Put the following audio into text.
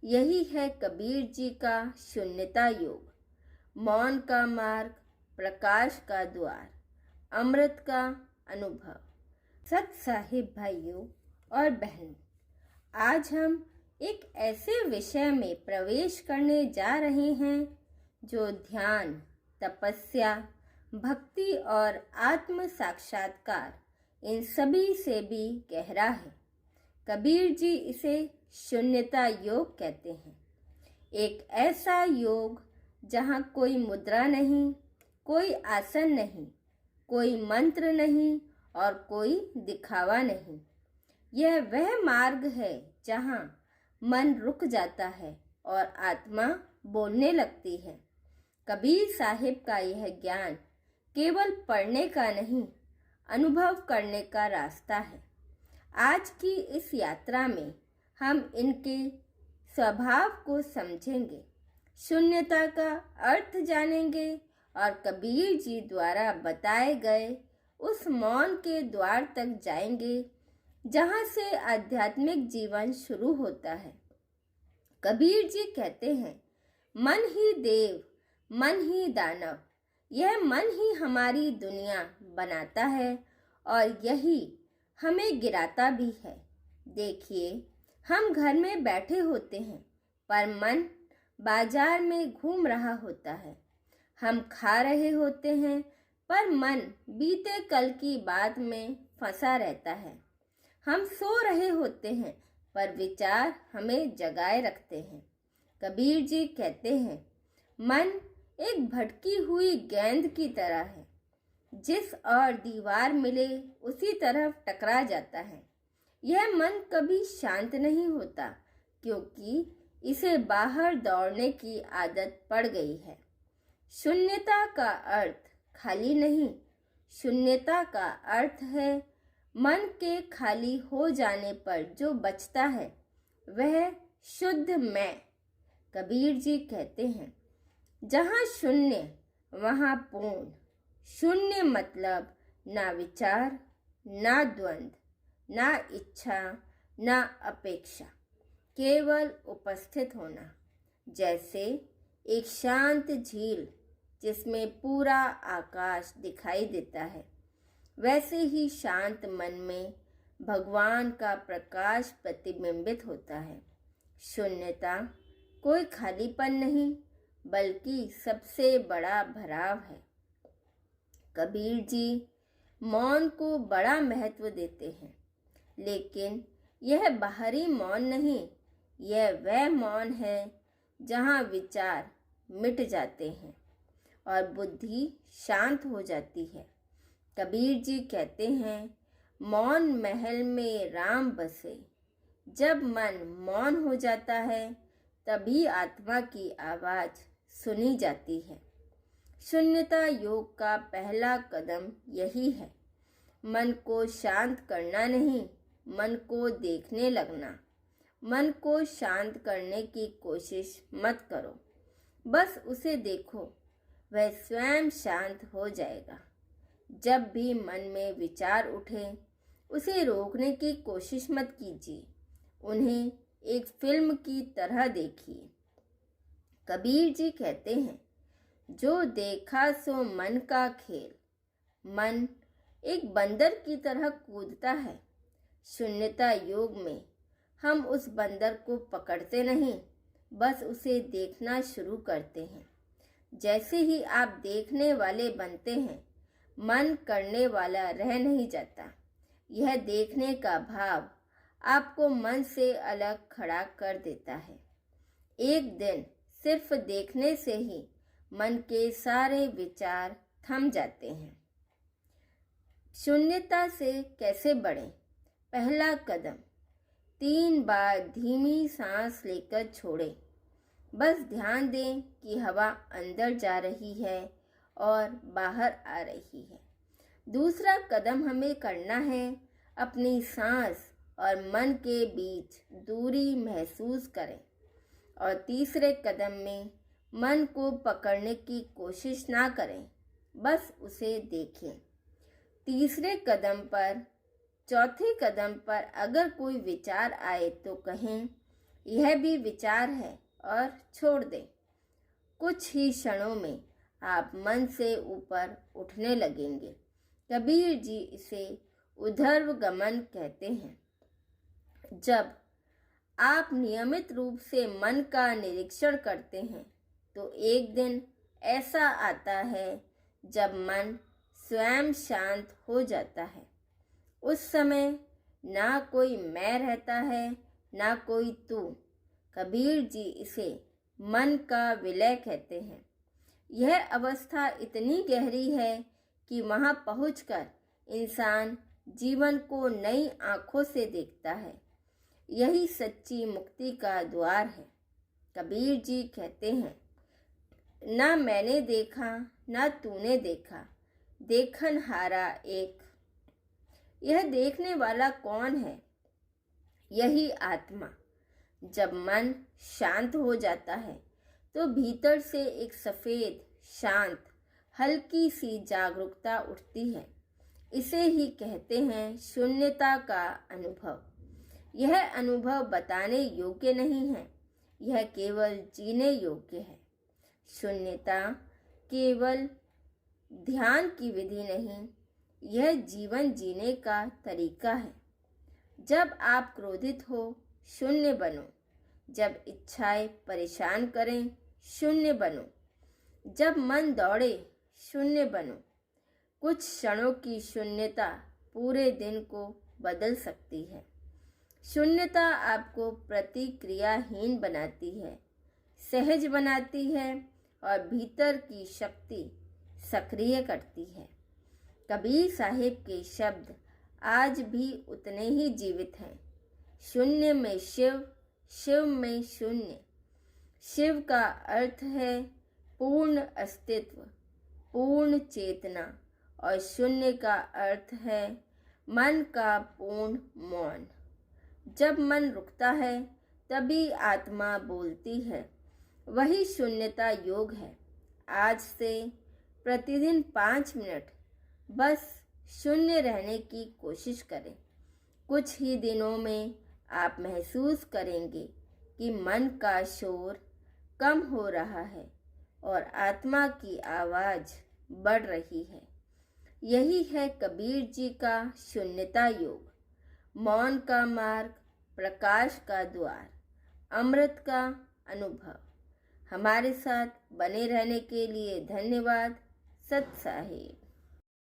यही है कबीर जी का शून्यता योग। मौन का मार्ग, प्रकाश का द्वार, अमृत का अनुभव। सत साहिब भाइयों और बहनों, आज हम एक ऐसे विषय में प्रवेश करने जा रहे हैं जो ध्यान, तपस्या, भक्ति और आत्म साक्षात्कार इन सभी से भी गहरा है। कबीर जी इसे शून्यता योग कहते हैं। एक ऐसा योग जहाँ कोई मुद्रा नहीं, कोई आसन नहीं, कोई मंत्र नहीं और कोई दिखावा नहीं। यह वह मार्ग है जहाँ मन रुक जाता है और आत्मा बोलने लगती है। कबीर साहिब का यह ज्ञान केवल पढ़ने का नहीं, अनुभव करने का रास्ता है। आज की इस यात्रा में हम इनके स्वभाव को समझेंगे, शून्यता का अर्थ जानेंगे और कबीर जी द्वारा बताए गए उस मौन के द्वार तक जाएंगे जहाँ से आध्यात्मिक जीवन शुरू होता है। कबीर जी कहते हैं, मन ही देव, मन ही दानव। यह मन ही हमारी दुनिया बनाता है और यही हमें गिराता भी है। देखिए, हम घर में बैठे होते हैं पर मन बाजार में घूम रहा होता है। हम खा रहे होते हैं पर मन बीते कल की बात में फंसा रहता है। हम सो रहे होते हैं पर विचार हमें जगाए रखते हैं। कबीर जी कहते हैं, मन एक भटकी हुई गेंद की तरह है, जिस और दीवार मिले उसी तरफ टकरा जाता है। यह मन कभी शांत नहीं होता क्योंकि इसे बाहर दौड़ने की आदत पड़ गई है। शून्यता का अर्थ खाली नहीं, शून्यता का अर्थ है मन के खाली हो जाने पर जो बचता है वह शुद्ध मैं। कबीर जी कहते हैं, जहाँ शून्य वहाँ पूर्ण। शून्य मतलब ना विचार, ना द्वंद, ना इच्छा, ना अपेक्षा, केवल उपस्थित होना। जैसे एक शांत झील जिसमें पूरा आकाश दिखाई देता है, वैसे ही शांत मन में भगवान का प्रकाश प्रतिबिंबित होता है। शून्यता कोई खालीपन नहीं बल्कि सबसे बड़ा भराव है। कबीर जी मौन को बड़ा महत्व देते हैं, लेकिन यह बाहरी मौन नहीं, यह वह मौन है जहाँ विचार मिट जाते हैं और बुद्धि शांत हो जाती है। कबीर जी कहते हैं, मौन महल में राम बसे। जब मन मौन हो जाता है तभी आत्मा की आवाज़ सुनी जाती है। शून्यता योग का पहला कदम यही है। मन को शांत करना नहीं, मन को देखने लगना। मन को शांत करने की कोशिश मत करो, बस उसे देखो, वह स्वयं शांत हो जाएगा। जब भी मन में विचार उठे उसे रोकने की कोशिश मत कीजिए, उन्हें एक फिल्म की तरह देखिए। कबीर जी कहते हैं, जो देखा सो मन का खेल। मन एक बंदर की तरह कूदता है। शून्यता योग में हम उस बंदर को पकड़ते नहीं, बस उसे देखना शुरू करते हैं। जैसे ही आप देखने वाले बनते हैं, मन करने वाला रह नहीं जाता। यह देखने का भाव आपको मन से अलग खड़ा कर देता है। एक दिन सिर्फ देखने से ही मन के सारे विचार थम जाते हैं। शून्यता से कैसे बढ़ें? पहला कदम, 3 बार धीमी सांस लेकर छोड़ें। बस ध्यान दें कि हवा अंदर जा रही है और बाहर आ रही है। दूसरा कदम हमें करना है, अपनी सांस और मन के बीच दूरी महसूस करें। और तीसरे कदम में मन को पकड़ने की कोशिश ना करें, बस उसे देखें। तीसरे कदम पर, चौथे कदम पर अगर कोई विचार आए तो कहें, यह भी विचार है और छोड़ दें। कुछ ही क्षणों में आप मन से ऊपर उठने लगेंगे। कबीर जी इसे ऊर्ध्व गमन कहते हैं। जब आप नियमित रूप से मन का निरीक्षण करते हैं तो एक दिन ऐसा आता है जब मन स्वयं शांत हो जाता है। उस समय ना कोई मैं रहता है, ना कोई तू। कबीर जी इसे मन का विलय कहते हैं। यह अवस्था इतनी गहरी है कि वहाँ पहुंचकर इंसान जीवन को नई आँखों से देखता है। यही सच्ची मुक्ति का द्वार है। कबीर जी कहते हैं, ना मैंने देखा ना तूने देखा, देखन हारा एक। यह देखने वाला कौन है? यही आत्मा। जब मन शांत हो जाता है तो भीतर से एक सफ़ेद, शांत, हल्की सी जागरूकता उठती है। इसे ही कहते हैं शून्यता का अनुभव। यह अनुभव बताने योग्य नहीं है, यह केवल जीने योग्य है। शून्यता केवल ध्यान की विधि नहीं, यह जीवन जीने का तरीका है। जब आप क्रोधित हो, शून्य बनो। जब इच्छाएं परेशान करें, शून्य बनो। जब मन दौड़े, शून्य बनो। कुछ क्षणों की शून्यता पूरे दिन को बदल सकती है। शून्यता आपको प्रतिक्रियाहीन बनाती है, सहज बनाती है और भीतर की शक्ति सक्रिय करती है। कबीर साहिब के शब्द आज भी उतने ही जीवित हैं। शून्य में शिव, शिव में शून्य। शिव का अर्थ है पूर्ण अस्तित्व, पूर्ण चेतना, और शून्य का अर्थ है मन का पूर्ण मौन। जब मन रुकता है तभी आत्मा बोलती है। वही शून्यता योग है। आज से प्रतिदिन 5 मिनट बस शून्य रहने की कोशिश करें। कुछ ही दिनों में आप महसूस करेंगे कि मन का शोर कम हो रहा है और आत्मा की आवाज़ बढ़ रही है। यही है कबीर जी का शून्यता योग। मौन का मार्ग, प्रकाश का द्वार, अमृत का अनुभव। हमारे साथ बने रहने के लिए धन्यवाद। सत साहिब।